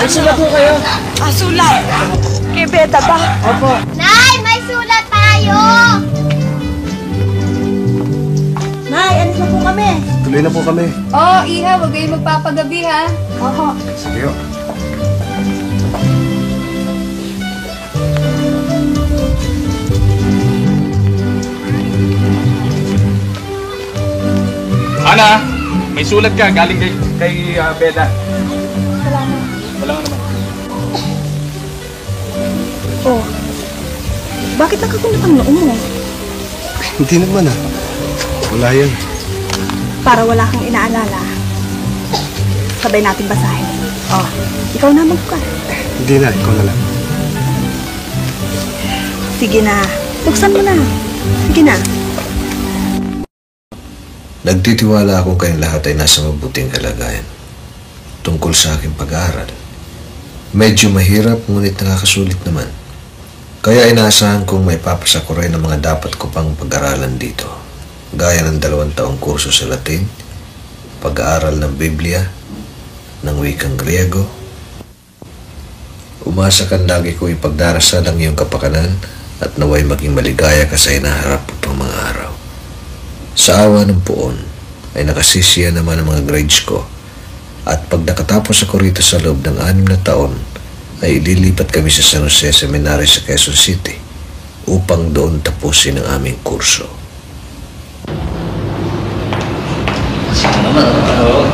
May sulat po kayo. Sulat! Kay Beta ba? Opo. Nay, may sulat tayo! Nay, alis na po kami. Tuloy na po kami. Oo, Iha, huwag kayong magpapagabi, ha? Oho. Sige. Ana, may sulat ka galing kay Beda. Salamat. Wala nga naman. Oh, bakit nakakulat ang noo mo? Hindi naman ah. Wala yan. Para wala kang inaalala. Sabay natin basahin. Oh, ikaw na magbuka. Hindi na, ikaw na lang. Sige na, buksan mo na. Sige na. Nagtitiwala akong kayong lahat ay nasa mabuting kalagayan tungkol sa aking pag-aaral. Medyo mahirap ngunit nakakasulit naman. Kaya inaasahan kong may papasa ko rin ang mga dapat ko pang pag-aralan dito. Gaya ng 2 taong kurso sa Latin, pag-aaral ng Biblia, ng wikang Griego. Umasa kang lagi ko ipagdarasal ang iyong kapakanan at naway maging maligaya ka sa inaharap mo pang mga araw. Sa awa ng Poon ay nakasisiya naman ang mga grades ko at pag nakatapos ako rito sa loob ng 6 na taon ay ililipat kami sa San Jose Seminary sa Quezon City upang doon tapusin ang aming kurso. Saan naman? Oo.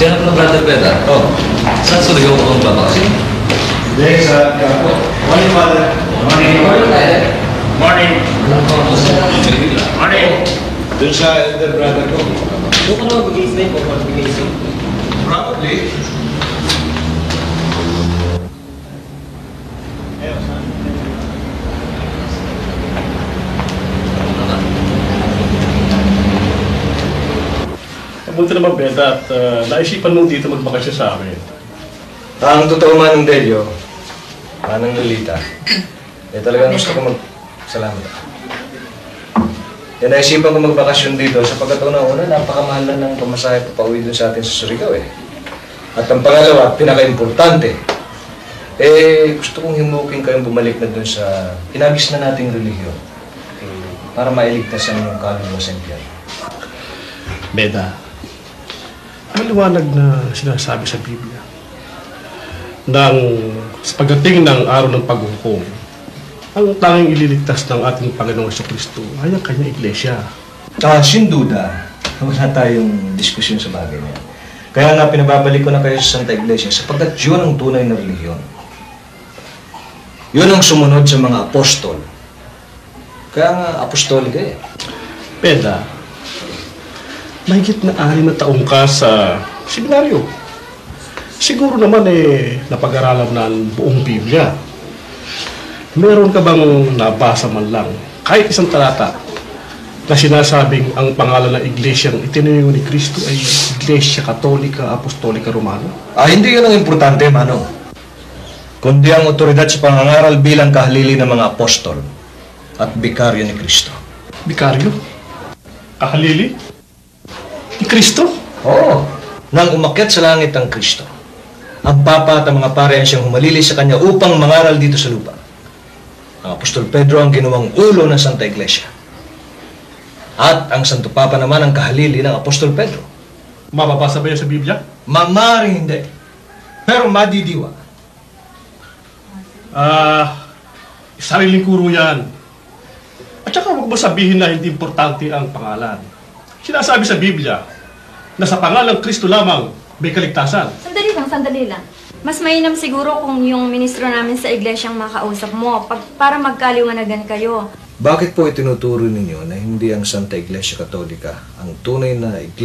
Diyan ako ng Brother Beda. Oh. Saan suligaw ko ang babaksin? Hindi, sa Quiapo. Morning, Father. Morning. Morning. Morning. Doon sa elder brother ko. Doon ko na mag-bigay ko kung magbigay siya. Probably. Mabuti naman, Beda, at naisipan mo dito magbakasyon sa amin. Ang totoo man ng Delio, manang Lolita, talagang gusto ko salamat. Naisipan ko magbakasyon dito sapagkat una-una, napakamahal na ng pamasahe pa pauwi dun sa atin sa Surigao eh. At ang pangalawa, pinaka-importante, gusto kong himukin kayong bumalik na dun sa pinagis na nating relihiyon para mailigtas ang inyong kaluluwa sa impyerno. Beda, ang liwanag na sinasabi sa Biblia nang sa pagdating ng araw ng paghukom, ang tanging ililigtas ng ating Panginoong Jesucristo ay ang kanyang iglesia. Sin duda, wala tayong diskusyon sa bagay niya. Kaya nga pinababalik ko na kayo sa Santa Iglesia sapagkat yun ang tunay na relihiyon. Yun ang sumunod sa mga apostol. Kaya nga apostolika eh. Beda, mahigit na 6 na taong ka sa seminaryo. Siguro naman napag-aralan na ang buong Biblia. Meron ka bang nabasa man lang, kahit isang talata, na sinasabing ang pangalan ng iglesyang itinayo ni Kristo ay Iglesia Katolika Apostolika Romana? Hindi yun ang importante, Manong. Kundi ang otoridad sa pangangaral bilang kahalili ng mga apostol at bikaryo ni Kristo. Bikaryo? Kahalili? Ni Kristo? Oo. Nang umakyat sa langit ang Kristo, ang Papa at ang mga pare ang siyang humalili sa Kanya upang mangaral dito sa lupa. Ang Apostol Pedro ang ginawang ulo ng Santa Iglesia. At ang Santo Papa naman ang kahalili ng Apostol Pedro. Mababasa ba yan sa Biblia? Mangmaring hindi. Pero madidiwa. Sariling kuro yan. At saka huwag mo sabihin na hindi importante ang pangalan. Sinasabi sa Biblia na sa pangalang Kristo lamang may kaligtasan. Sandali lang. Mas mainam siguro kung yung ministro namin sa iglesyang makausap mo para magkaliwanagan kayo. Bakit po itinuturo ninyo na hindi ang Santa Iglesia Katolika ang tunay na iglesia